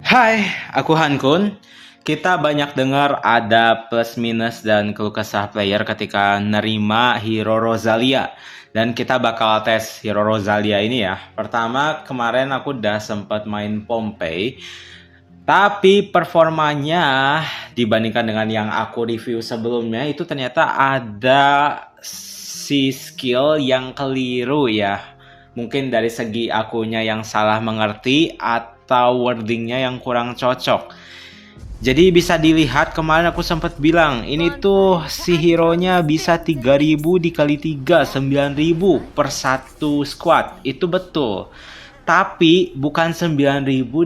Hai, aku Hankun. Kita banyak dengar ada plus minus dan keluh kesah player ketika nerima Hero Rosalia. Dan kita bakal tes Hero Rosalia ini ya. Pertama, kemarin aku udah sempat main Pompei. Tapi performanya dibandingkan dengan yang aku review sebelumnya itu ternyata ada si skill yang keliru ya. Mungkin dari segi akunya yang salah mengerti atau wordingnya yang kurang cocok. Jadi bisa dilihat kemarin aku sempat bilang ini tuh si hero-nya bisa 3000 dikali 3 9000 per satu squad. Itu betul. Tapi bukan 9000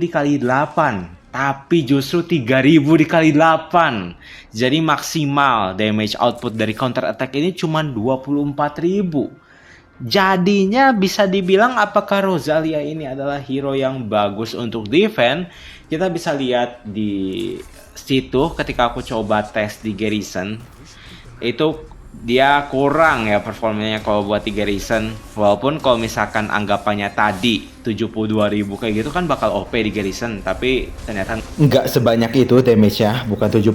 dikali 8, tapi justru 3000 dikali 8. Jadi maksimal damage output dari counter attack ini cuma 24.000. Jadinya bisa dibilang apakah Rosalia ini adalah hero yang bagus untuk defense? Kita bisa lihat di situ ketika aku coba tes di Garrison. Itu dia kurang ya performanya kalau buat di Garrison. Walaupun kalau misalkan anggapannya tadi 72.000 kayak gitu kan bakal OP di Garrison. Tapi ternyata Nggak sebanyak itu damage-nya, bukan 72.000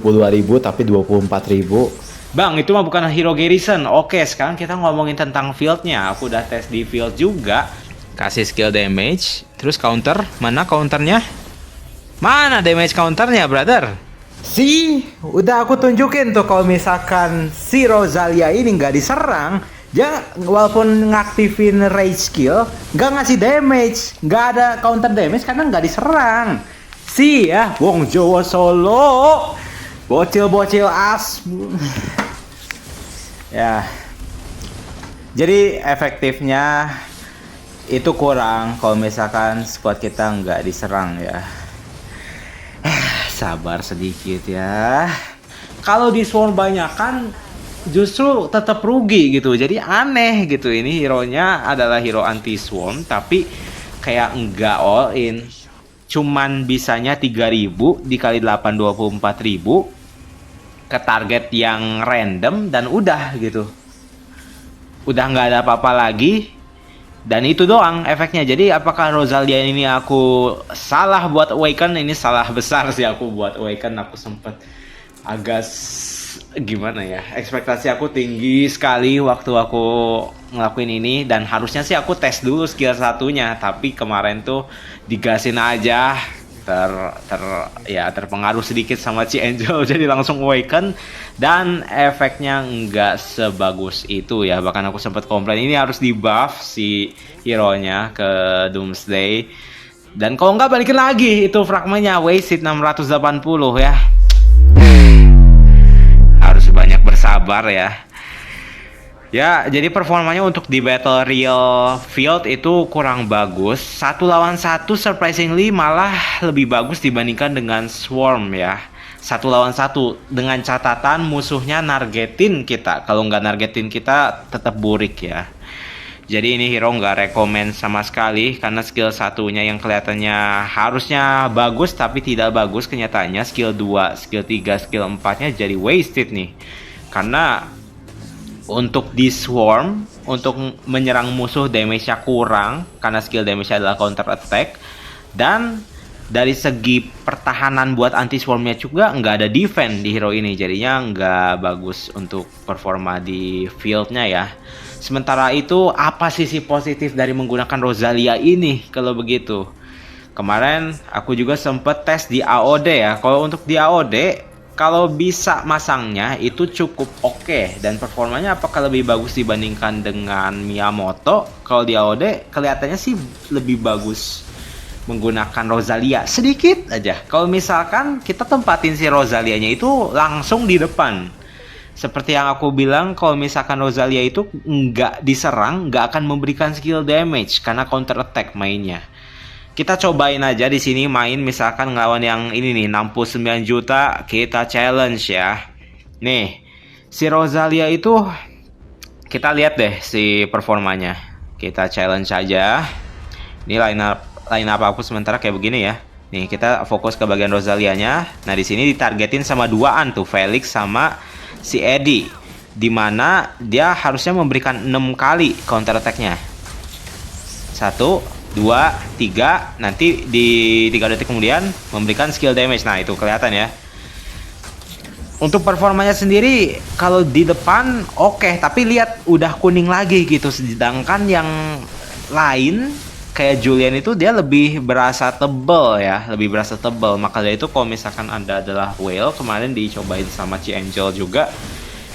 tapi 24.000. Bang, itu mah bukan hero Garrison. Oke, sekarang kita ngomongin tentang fieldnya. Aku udah tes di field juga. Kasih skill damage, terus counter. Mana counternya? Mana damage counternya, brother? Udah aku tunjukin tuh kalau misalkan si Rosalia ini nggak diserang, dia walaupun ngaktifin rage skill, nggak ngasih damage, nggak ada counter damage karena nggak diserang. Ya, Wong Jowo Solo, bocil-bocil as. Ya, jadi efektifnya itu kurang kalau misalkan squad kita nggak diserang ya. Sabar sedikit ya. Kalau di swarm banyakan justru tetap rugi gitu. Jadi aneh gitu. Ini hero-nya adalah hero anti swarm tapi kayak enggak all in. Cuman bisanya 3000 dikali 8 24.000 ke target yang random dan udah gitu. Udah nggak ada apa-apa lagi. Dan itu doang efeknya. Jadi apakah Rosalia ini aku salah buat Awaken? Ini salah besar sih aku buat Awaken. Aku sempet agak gimana ya, ekspektasi aku tinggi sekali waktu aku ngelakuin ini. Dan harusnya sih aku tes dulu skill satunya. Tapi kemarin tuh digasin aja. Terpengaruh sedikit sama Ci Angel jadi langsung Awaken dan efeknya nggak sebagus itu ya. Bahkan aku sempat komplain ini harus di buff si hero nya ke Doomsday, dan kalau nggak balikin lagi itu fragmennya wasted 680 ya. Harus banyak bersabar ya. Ya, jadi performanya untuk di Battle Real Field itu kurang bagus. 1 lawan 1 surprisingly malah lebih bagus dibandingkan dengan Swarm ya. 1 lawan 1 dengan catatan musuhnya nargetin kita. Kalau nggak nargetin kita tetap burik ya. Jadi ini hero nggak rekomen sama sekali karena skill satunya yang kelihatannya harusnya bagus tapi tidak bagus, kenyataannya skill 2, skill 3, skill 4-nya jadi wasted nih. Karena untuk di swarm, untuk menyerang musuh damage-nya kurang karena skill damage-nya adalah counter attack. Dan dari segi pertahanan buat anti swarm-nya juga nggak ada defense di hero ini. Jadinya nggak bagus untuk performa di field-nya ya. Sementara itu, apa sisi positif dari menggunakan Rosalia ini kalau begitu? Kemarin aku juga sempet tes di AOD ya. Kalau untuk di AOD, kalau bisa masangnya itu cukup oke. Dan performanya apakah lebih bagus dibandingkan dengan Miyamoto? Kalau di AOD kelihatannya sih lebih bagus menggunakan Rosalia sedikit aja. Kalau misalkan kita tempatin si Rosalianya itu langsung di depan, seperti yang aku bilang, kalau misalkan Rosalia itu nggak diserang, nggak akan memberikan skill damage karena counter attack mainnya. Kita cobain aja di sini main misalkan ngelawan yang ini nih 69 juta, kita challenge ya. Nih, si Rosalia itu kita lihat deh si performanya. Kita challenge aja. Ini line up aku sementara kayak begini ya. Nih, kita fokus ke bagian Rosalianya. Nah, di sini ditargetin sama duaan tuh, Felix sama si Eddie. Dimana dia harusnya memberikan 6 kali counter attack-nya. 1 2, 3, nanti di 3 detik kemudian memberikan skill damage. Nah, itu kelihatan ya. Untuk performanya sendiri kalau di depan oke, tapi lihat udah kuning lagi gitu. Sedangkan yang lain kayak Julian itu dia lebih berasa tebel ya, lebih berasa tebel. Maka dari itu kalau misalkan Anda adalah whale, kemarin dicobain sama Ci Angel juga,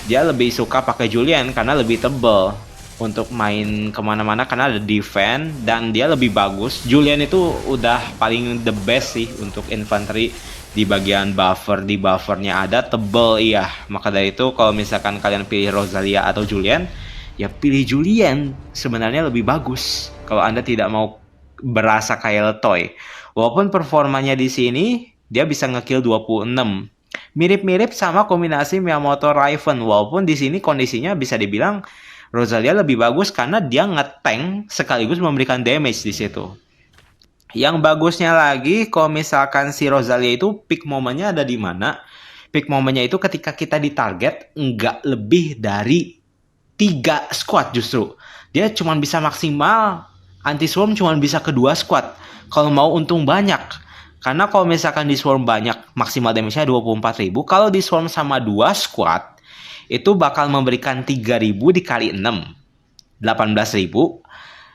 dia lebih suka pakai Julian karena lebih tebel untuk main kemana-mana karena ada defense dan dia lebih bagus. Julian itu udah paling the best sih untuk infantry di bagian buffer, di buffernya ada tebel iya. Maka dari itu kalau misalkan kalian pilih Rosalia atau Julian, ya pilih Julian, sebenarnya lebih bagus kalau Anda tidak mau berasa kayak Letoy. Walaupun performanya di sini dia bisa ngekill 26. Mirip-mirip sama kombinasi Miyamoto Raven, walaupun di sini kondisinya bisa dibilang Rosalia lebih bagus karena dia nge-tank sekaligus memberikan damage di situ. Yang bagusnya lagi, kalau misalkan si Rosalia itu peak momennya ada di mana? Peak momennya itu ketika kita ditarget nggak lebih dari 3 squad justru. Dia cuma bisa maksimal, anti-swarm cuma bisa kedua squad. Kalau mau untung banyak. Karena kalau misalkan di swarm banyak, maksimal damage-nya 24.000. Kalau di swarm sama 2 squad, itu bakal memberikan 3.000 dikali 6. 18.000.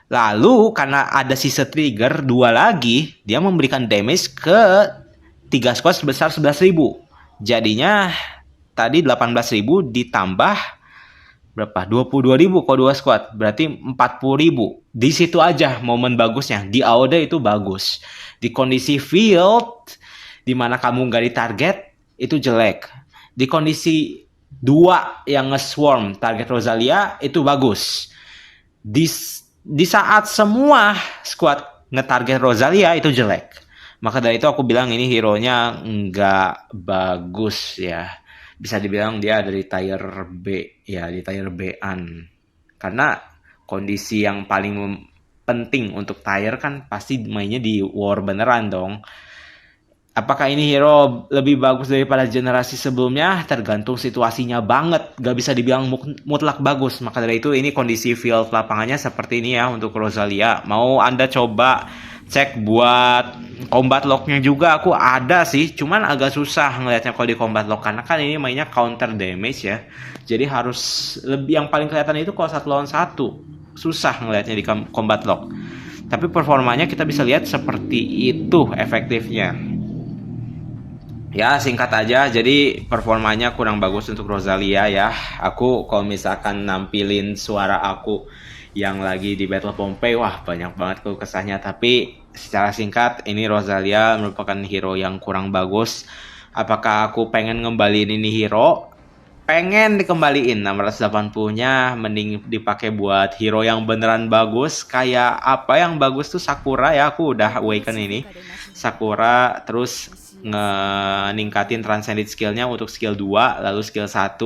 Lalu karena ada sisa trigger 2 lagi, dia memberikan damage ke 3 squad sebesar 11.000. Jadinya tadi 18.000 ditambah berapa? 22.000 kalau 2 squad, berarti 40.000. Di situ aja momen bagusnya. Di AOD itu bagus. Di kondisi field di mana kamu nggak ditarget itu jelek. Di kondisi 2 yang nge-swarm target Rosalia itu bagus. Di saat semua squad nge-target Rosalia itu jelek. Maka dari itu aku bilang ini hero-nya nggak bagus ya. Bisa dibilang dia dari tier B ya, di tier B-an. Karena kondisi yang paling penting untuk tier kan pasti mainnya di war beneran dong. Apakah ini hero lebih bagus daripada generasi sebelumnya? Tergantung situasinya banget. Gak bisa dibilang mutlak bagus. Maka dari itu ini kondisi field lapangannya seperti ini ya untuk Rosalia. Mau Anda coba cek buat combat lock-nya juga aku ada sih. Cuman agak susah ngelihatnya kalau di combat lock. Karena kan ini mainnya counter damage ya. Jadi harus lebih, yang paling kelihatan itu kalau 1 lawan 1. Susah ngelihatnya di combat lock. Tapi performanya kita bisa lihat seperti itu efektifnya. Ya singkat aja, jadi performanya kurang bagus untuk Rosalia ya. Aku kalau misalkan nampilin suara aku yang lagi di Battle Pompeii, wah banyak banget keluh kesahnya. Tapi secara singkat ini Rosalia merupakan hero yang kurang bagus. Apakah aku pengen ngembaliin ini hero? Pengen dikembaliin 680-nya, mending dipakai buat hero yang beneran bagus. Kayak apa yang bagus tuh Sakura ya, aku udah awaken ini Sakura, terus ningkatin transcended skillnya untuk skill 2, lalu skill 1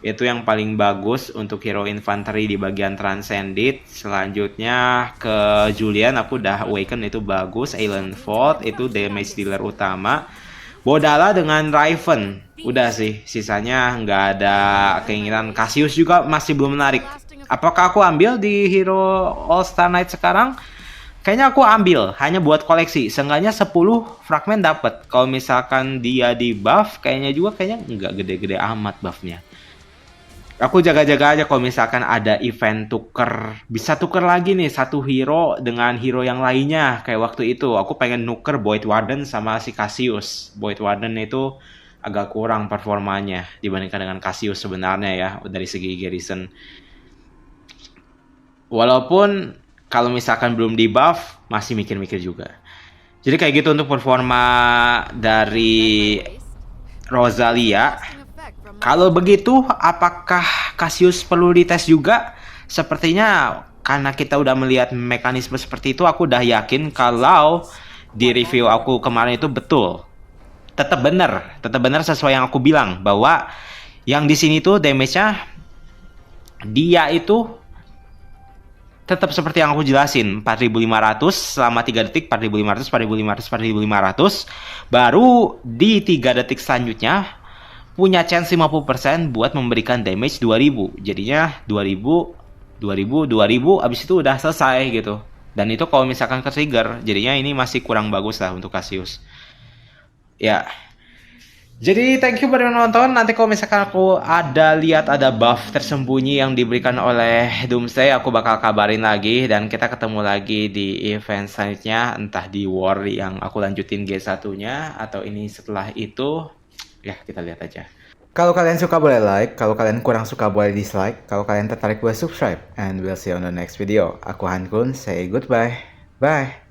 itu yang paling bagus untuk hero infantry di bagian transcended. Selanjutnya ke Julian, aku udah awaken itu bagus. Alien Fort itu damage dealer utama. Bodala dengan Raven udah sih, sisanya nggak ada keinginan. Cassius juga masih belum menarik. Apakah aku ambil di hero All Star Knight sekarang? Kayaknya aku ambil hanya buat koleksi. Seenggaknya 10 fragmen dapat. Kalau misalkan dia di buff, kayaknya nggak gede-gede amat buffnya. Aku jaga-jaga aja kalau misalkan ada event tuker. Bisa tuker lagi nih satu hero dengan hero yang lainnya. Kayak waktu itu aku pengen nuker Void Warden sama si Cassius. Void Warden itu agak kurang performanya dibandingkan dengan Cassius sebenarnya ya, dari segi garrison. Walaupun kalau misalkan belum di buff, masih mikir-mikir juga. Jadi kayak gitu untuk performa dari Rosalia. Kalau begitu, apakah Cassius perlu dites juga? Sepertinya karena kita udah melihat mekanisme seperti itu, aku udah yakin kalau di review aku kemarin itu betul. Tetap benar sesuai yang aku bilang, bahwa yang di sini tuh damage-nya dia itu tetap seperti yang aku jelasin, 4.500 selama 3 detik, 4.500, 4.500, 4.500. Baru di 3 detik selanjutnya punya chance 50% buat memberikan damage 2.000. Jadinya 2.000, 2.000, 2.000, abis itu udah selesai gitu. Dan itu kalau misalkan ke trigger, jadinya ini masih kurang bagus lah untuk Cassius. Ya. Jadi thank you buat yang nonton. Nanti kalau misalkan aku lihat ada buff tersembunyi yang diberikan oleh Doomsday, aku bakal kabarin lagi dan kita ketemu lagi di event selanjutnya, entah di War yang aku lanjutin G1-nya atau ini setelah itu. Ya, kita lihat aja. Kalau kalian suka boleh like, kalau kalian kurang suka boleh dislike, kalau kalian tertarik boleh subscribe, and we'll see you on the next video. Aku Han Kun, say goodbye. Bye.